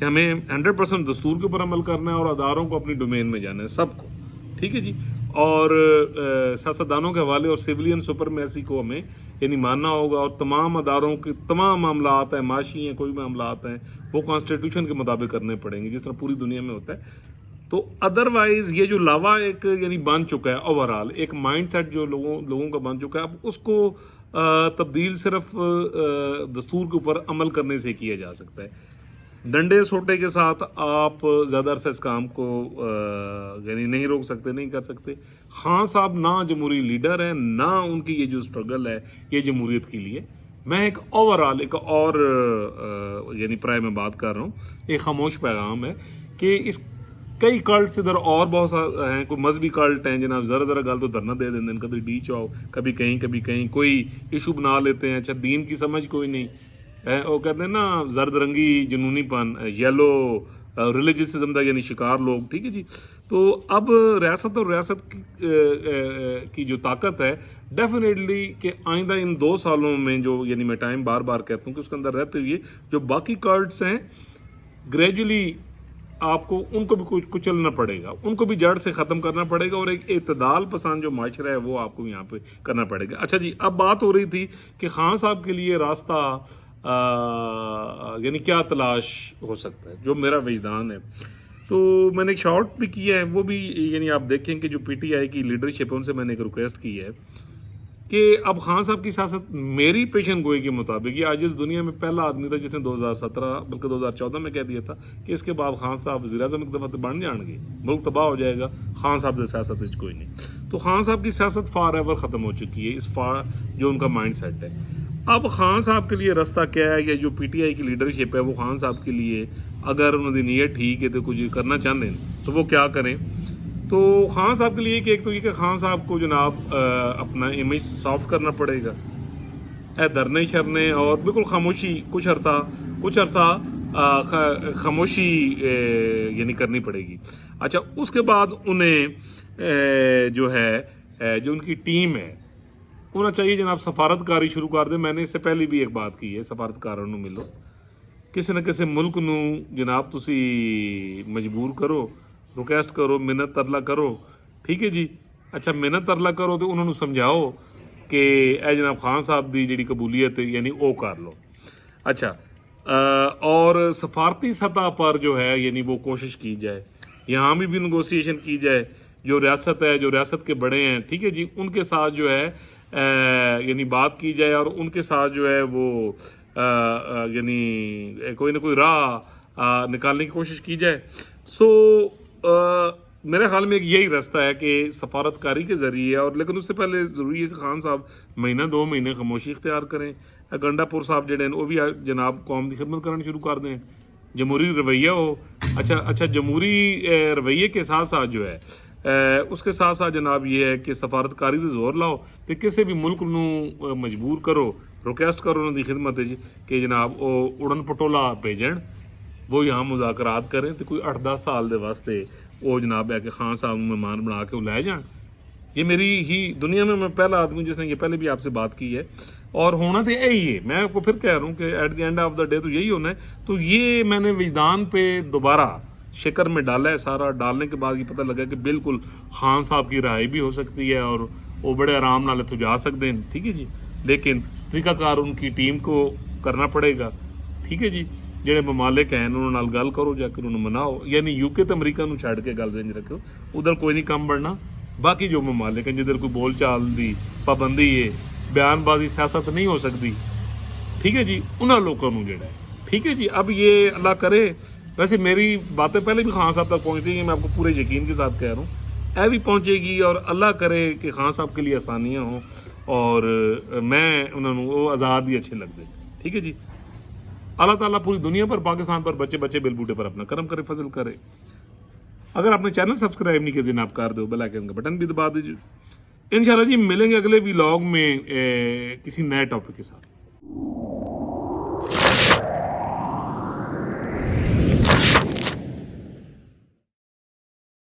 کہ ہمیں 100% دستور کے اوپر عمل کرنا ہے اور اداروں کو اپنی ڈومین میں جانا ہے سب کو، ٹھیک ہے جی. اور سیاستدانوں کے حوالے اور سویلین سپرمیسی کو ہمیں یعنی ماننا ہوگا، اور تمام اداروں کے تمام معاملات ہیں، معاشی ہیں، کوئی بھی معاملات ہیں، وہ کانسٹیٹیوشن کے مطابق کرنے پڑیں گے جس طرح پوری دنیا میں ہوتا ہے. تو ادروائز یہ جو لاوا ایک یعنی بن چکا ہے اوورال ایک مائنڈ سیٹ جو لوگوں کا بن چکا ہے، اب اس کو تبدیل صرف دستور کے اوپر عمل کرنے سے کیا جا سکتا ہے. ڈنڈے سوٹے کے ساتھ آپ زیادہ عرصہ اس کام کو یعنی نہیں روک سکتے، نہیں کر سکتے. خان صاحب نہ جمہوری لیڈر ہیں، نہ ان کی یہ جو اسٹرگل ہے یہ جمہوریت کے لیے. میں ایک اوورال ایک اور یعنی پرائے میں بات کر رہا ہوں، ایک خاموش پیغام ہے کہ اس کئی کلٹس ادھر اور بہت سارے ہیں، کوئی مذہبی کلٹ ہیں جناب، ذرا گل تو دھرنا دے دیں، کبھی ڈی چاؤ، کبھی کہیں کوئی ایشو بنا لیتے ہیں. اچھا دین کی سمجھ کوئی نہیں، وہ کہتے ہیں نا زرد رنگی جنونی پن، یلو ریلیجسزم کا یعنی شکار لوگ، ٹھیک ہے جی. تو اب ریاست اور ریاست کی جو طاقت ہے ڈیفینیٹلی کہ آئندہ ان 2 سالوں میں جو یعنی میں ٹائم بار بار کہتا ہوں کہ اس کے اندر رہتے ہوئے جو باقی کلٹس ہیں گریجولی آپ کو ان کو بھی کچلنا پڑے گا، ان کو بھی جڑ سے ختم کرنا پڑے گا، اور ایک اعتدال پسند جو معاشرہ ہے وہ آپ کو یہاں پہ کرنا پڑے گا. اچھا جی، اب بات ہو رہی تھی کہ خان صاحب کے لیے راستہ یعنی کیا تلاش ہو سکتا ہے، جو میرا وجدان ہے. تو میں نے ایک شارٹ بھی کیا ہے، وہ بھی یعنی آپ دیکھیں کہ جو پی ٹی آئی کی لیڈرشپ ہے ان سے میں نے ایک ریکویسٹ کی ہے کہ اب خان صاحب کی سیاست میری پیشن گوئی کے مطابق یہ آج اس دنیا میں پہلا آدمی تھا جس نے 2017 بلکہ 2014 میں کہہ دیا تھا کہ اس کے بعد خان صاحب وزیر اعظم ایک دفعہ تو بن جان گے، ملک تباہ ہو جائے گا، خان صاحب کی سیاست اس کوئی نہیں. تو خان صاحب کی سیاست فار ایور ختم ہو چکی ہے، اس فار جو ان کا مائنڈ سیٹ ہے. اب خان صاحب کے لیے راستہ کیا ہے، یا جو پی ٹی آئی کی لیڈرشپ ہے وہ خان صاحب کے لیے اگر انہوں نے نیت ٹھیک ہے تو کچھ کرنا چاہتے ہیں تو وہ کیا کریں. تو خان صاحب کے لیے کہ ایک تو یہ کہ خان صاحب کو جناب اپنا امیج سافٹ کرنا پڑے گا، دھرنے شرنے اور بالکل خاموشی کچھ عرصہ خاموشی یعنی کرنی پڑے گی. اچھا اس کے بعد انہیں جو ہے جو ان کی ٹیم ہے ہونا چاہیے جناب سفارتکاری شروع کر دیں. میں نے اس سے پہلے بھی ایک بات کی ہے، سفارتکاروں نو ملو، کسی نہ کسی ملک نو جناب تسی مجبور کرو، ریکویسٹ کرو، منت ترلا کرو، ٹھیک ہے جی. اچھا منت ترلا کرو تو انہوں نے سمجھاؤ کہ اے جناب خان صاحب دی جڑی قبولیت ہے یعنی او کر لو. اچھا اور سفارتی سطح پر جو ہے یعنی وہ کوشش کی جائے، یہاں بھی نیگوسیشن کی جائے، جو ریاست ہے جو ریاست کے بڑے ہیں ٹھیک ہے جی ان کے ساتھ جو ہے یعنی بات کی جائے اور ان کے ساتھ جو ہے وہ یعنی کوئی نہ کوئی راہ نکالنے کی کوشش کی جائے. سو میرے خیال میں یہی راستہ ہے کہ سفارتکاری کے ذریعے، اور لیکن اس سے پہلے ضروری ہے کہ خان صاحب مہینہ 2 مہینے خاموشی اختیار کریں. گنڈا پور صاحب جڑے ہیں وہ بھی جناب قوم کی خدمت کرنا شروع کر دیں، جمہوری رویہ ہو. اچھا جمہوری رویے کے ساتھ ساتھ جو ہے اس کے ساتھ ساتھ جناب یہ ہے کہ سفارتکاری سے زور لاؤ کہ کسی بھی ملک نو مجبور کرو، ریکویسٹ کرو انہوں کی خدمت کہ جناب وہ اڑن پٹولا بھیجن، وہ یہاں مذاکرات کریں تو کوئی 8-10 سال دے واسطے وہ جناب ہے کہ خان صاحب مہمان بنا کے وہ لے جان. یہ میری ہی دنیا میں پہلا آدمی جس نے یہ پہلے بھی آپ سے بات کی ہے، اور ہونا تو یہی ہے. میں آپ کو پھر کہہ رہا ہوں کہ at the end of the day تو یہی ہونا ہے. تو یہ میں نے وجدان پہ دوبارہ شکر میں ڈالا ہے، سارا ڈالنے کے بعد یہ پتہ لگا کہ بالکل خان صاحب کی رہائی بھی ہو سکتی ہے اور وہ بڑے آرام نال تو جا سکتے ہیں، ٹھیک ہے جی. لیکن طریقہ کار ان کی ٹیم کو کرنا پڑے گا، ٹھیک ہے جی. جڑے ممالک ہیں انہوں نال گل کرو، جا کے انہوں مناؤ، یعنی یو کے تے امریکہ نو چھڑ کے گل سمجھ رکھو، ادھر کوئی نہیں کام بڑھنا. باقی جو ممالک ہیں جدھر کوئی بول چال دی پابندی ہے، بیان بازی سیاست نہیں ہو سکتی، ٹھیک ہے جی، انہاں لوگوں نو جڑا ہے ٹھیک ہے جی. اب یہ اللہ کرے، ویسے میری باتیں پہلے بھی خان صاحب تک پہنچتی ہیں، میں آپ کو پورے یقین کے ساتھ کہہ رہا ہوں، اے بھی پہنچے گی، اور اللہ کرے کہ خان صاحب کے لیے آسانیاں ہوں اور میں انہوں نے وہ آزاد ہی اچھے لگ دیں، ٹھیک ہے جی. اللہ تعالیٰ پوری دنیا پر، پاکستان پر، بچے بل بوٹے پر اپنا کرم کرے، فضل کرے. اگر آپ نے چینل سبسکرائب نہیں کیا دن آپ کر دو، بیل آئیکن کا بٹن بھی دبا دیجیے. انشاءاللہ جی ملیں گے اگلے ولاگ میں کسی نئے ٹاپک کے ساتھ.